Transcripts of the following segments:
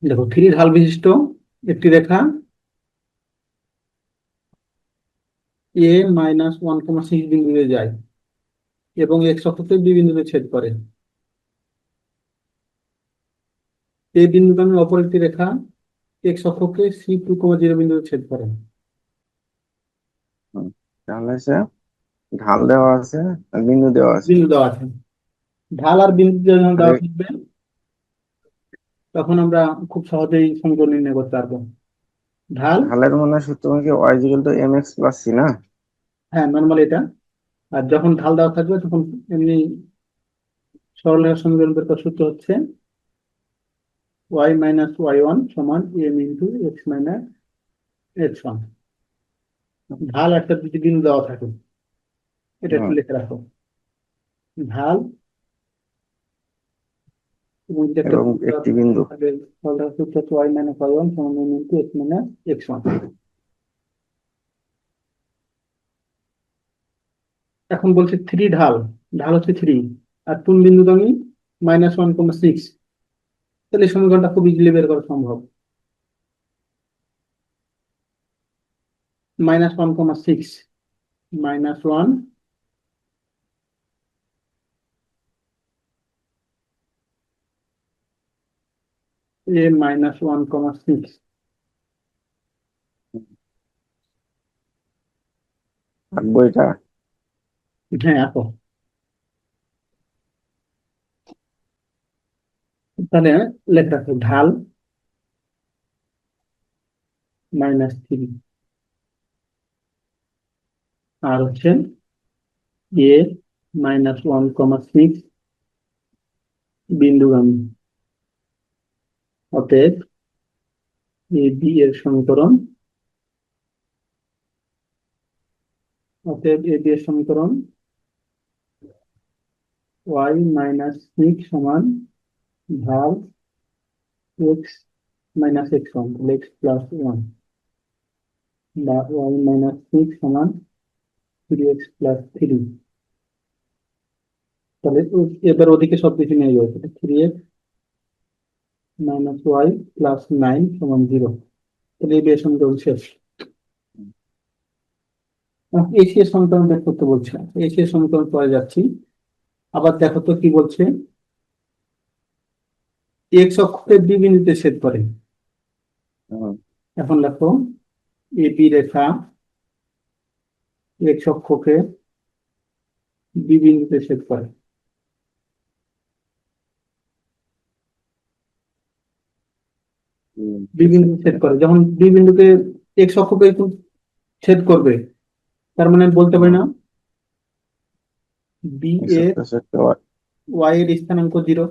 দেখো থ্রি ঢাল বিশিষ্ট একটি রেখা এ -1,6 বিন্দুতে যায় এবং এক্স অক্ষকে বি বিন্দুতে ছেদ করে। এই বিন্দুগামী অপর একটি রেখা এক্স অক্ষকে C2,0 বিন্দুতে ছেদ করে। হুম, তাহলে সে ঢাল দেওয়া আছে আর বিন্দু দেওয়া আছে। বিন্দু দেওয়া আছে, ঢাল আর বিন্দু যখন আর দেওয়া থাকবে তখন আমরা খুব সহজেই সমীকরণ নির্ণয় করতে পারবো। ঢাল, ঢালের মানে সূত্র কি y = mx + c না? হ্যাঁ নর্মাল এটা। আর যখন ঢাল দেওয়া থাকবে তখন এমনি সরলরেখা সমীকরণ বের করার সূত্র হচ্ছে y-y1 = m × x - x1। ঢাল একটা যদি বিন্দু দেওয়া থাকে, এটা একটু হুম, লিখে রাখো। ঢাল এবং যদি একটা এবং বিন্দু দেওয়া একটি বিন্দু। থাকে, সরলরেখার সূত্র হচ্ছে y-y1 = m × x - x1। এখন বলছে থ্রি ঢাল, ঢাল হচ্ছে থ্রি আর কোন বিন্দুগামী -1,6, তাহলে এই সমীকরণটা খুব ইজিলি বের করা সম্ভব। -1,6 -1 a -1,6। আর বইটা হ্যাঁ আপো, তাহলে লেখা রাখো ঢাল -3 আর হচ্ছে a -1,6 বিন্দুগামী। অতএব এ বি এর সমীকরণ, অতএব এ বি এর সমীকরণ y-6 সমান ঢাল x-x1, তাহলে x+1, বা y-6 সমান 3x+3। তাহলে এবার ওদিকে সবকিছু নিয়ে যাবে, 3x - y+9 = 0। তাহলে এই বিয়ের সমীকরণ শেষ। এশিয়ার সমীকরণ বের করতে বলছে, এশিয়ার সমীকরণ পরে যাচ্ছি। আবার দেখো তো কি বলছে, এক্স অক্ষকে বি বিন্দুতে ছেদ করে। হুম, এখন দেখো এবি রেখা এক্স অক্ষকে বি বিন্দুতে ছেদ করে। বি কিছু বিন্দুতে ছেদ করে। করে, যখন বি বিন্দুকে এক্স অক্ষকে একটু ছেদ করবে, তার মানে আমি বলতে পারি হুম, না বি x এর + একটা ওয়াই এর স্থানাঙ্ক 0,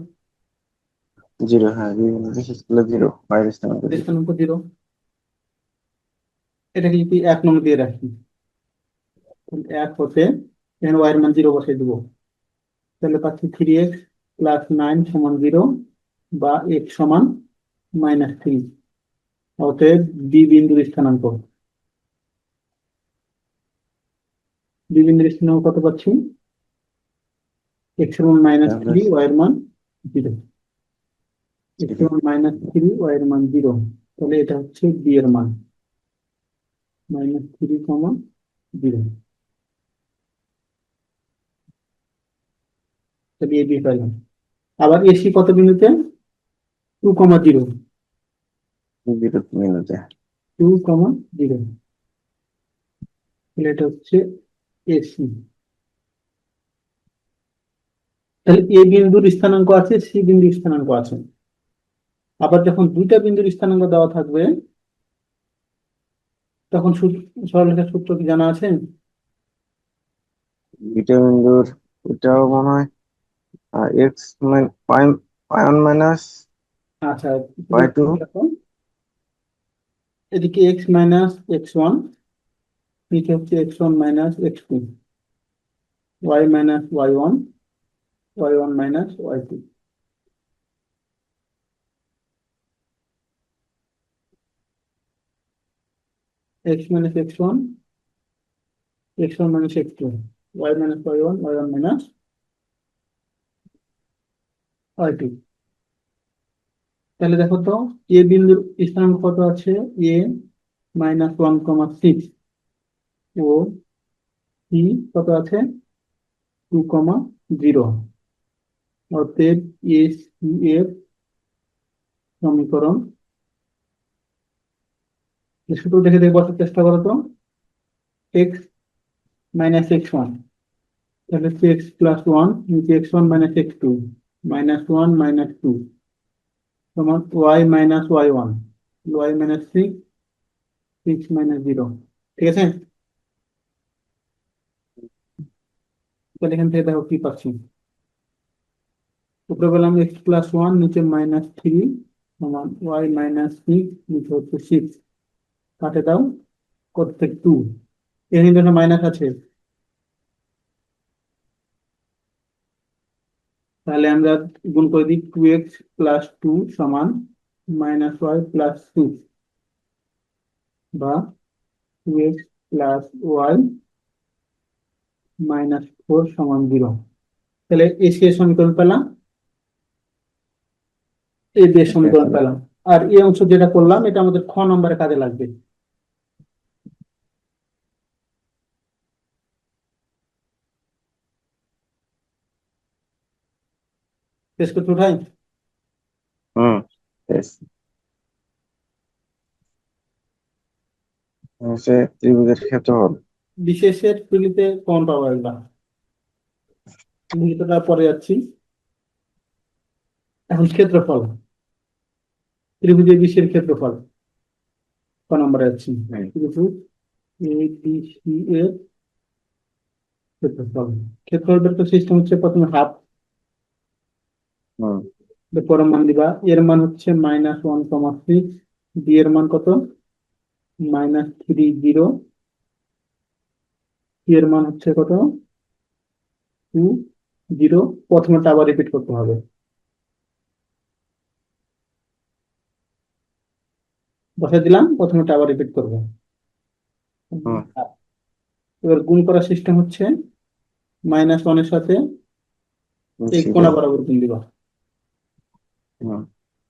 0, হ্যাঁ, বিভিন্ন বিশেষ করে 0, y স্থানাঙ্ক 0। স্থানাঙ্ক 0। এটাকে যদি 1 নং দিয়ে রাখি, তাহলে 1 হতে এখানে ওয়াই এর মান 0 বসিয়ে দেবো, তাহলে পাচ্ছি 3x+9 = 0, বা x সমান -3। অতএব বি বিন্দুর স্থানাঙ্ক, বি বিন্দুর স্থানাঙ্ক কত পাচ্ছি, x এর মান তাহলে -3, y এর মান 0। x এর 0। মান -3, y এর মান 0, তাহলে এটা হচ্ছে বি এর মান -3, 0। তাহলে এ বি পাইলাম। আবার এসি কত বিন্দুতে, 2,0, 0 মিনিটে। 2,0, তাহলে এটা হচ্ছে এসি। তাহলে এ বিন্দুর স্থানাঙ্ক আছে, সি বিন্দুর স্থানাঙ্ক আছে। আবার যখন দুইটা বিন্দুর স্থানাঙ্ক দেওয়া থাকবে তখন সরলরেখার সূত্র কি জানা আছে? দুইটা বিন্দুর ওইটাও মনে হয় x y1 - আচ্ছা, y2। দেখো এদিকে x-x1, নিচে হচ্ছে x1 - x2, y-y1, y1 - y2। x-x1, x1 - x2, y-y1, y1 - y2। তাহলে দেখো তো এ বিন্দুর স্থানাঙ্ক কত আছে, এ -1,6 ও সি কত আছে 2,0। অতএব এ সি এর সমীকরণ, শুধু দেখে দেখে বসার চেষ্টা করো তো, এক্স -x1, তাহলে x+1 নিচে x1 - x2 -1 - 2 সমান y-y1 y-6 6 - 0। ঠিক আছে, তাহলে এখান থেকে দেখো কি পাচ্ছি। উপরে পেলাম x+1 নিচে -3 সমান y-6 নিচে হচ্ছে 6, কাটে দাও কত থেকে 2, এখানে জন্য মাইনাস আছে, তাহলে আমরা গুণ করে দিই 2x+2 সমান -y+6 বা 2x+y-4 সমান 0। তাহলে এসি এর সমীকরণ পেলাম, এই দিয়ে সমীকরণ পেলাম। আর এই অংশ যেটা করলাম এটা আমাদের খ নম্বরে কাজে লাগবে। শেষ করতে উঠাই। হুম, yes. হচ্ছে ত্রিভুজের ক্ষেত্রফল। বিশেষের তুলিতে কমন পাবো একবার, লিখিতটা পরে যাচ্ছি। এখন ক্ষেত্রফল, ত্রিভুজের বিশের ক্ষেত্রফল ক নম্বরে যাচ্ছি। হুম। ত্রিভুজ ABC এর ক্ষেত্রফল, ক্ষেত্রফলের তো সিস্টেম হচ্ছে প্রথমে হাফ, হুম, পরের মান দিবা, এর মান হচ্ছে -1,6, বি এর মান কত -30, সি এর মান হচ্ছে কত 2,0। প্রথমেটা আবার রিপিট করতে হবে, বসাই দিলাম, প্রথমেটা আবার রিপিট করবো। হুম, এবার গুণ করার সিস্টেম হচ্ছে -1 এর সাথে এই কোণা zero, বরাবর গুণ দিবা, হুম,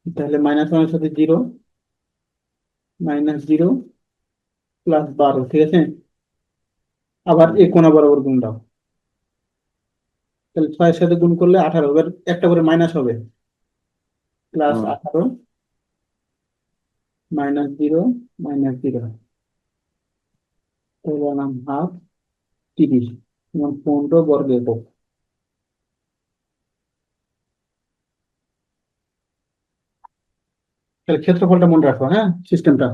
তাহলে -1 এর সাথে 0 -0 +12। ঠিক আছে, আবার এই কোণা বরাবর গুণ দাও, তাহলে 6 এর সাথে গুণ করলে 18, এবার একটা করে মাইনাস হবে, হুম। +18 -0 -0, তাহলে নাম হাফ 30 এবং 15 বর্গ একক। তাহলে ক্ষেত্রফলটা মনে রাখো, হ্যাঁ সিস্টেমটা।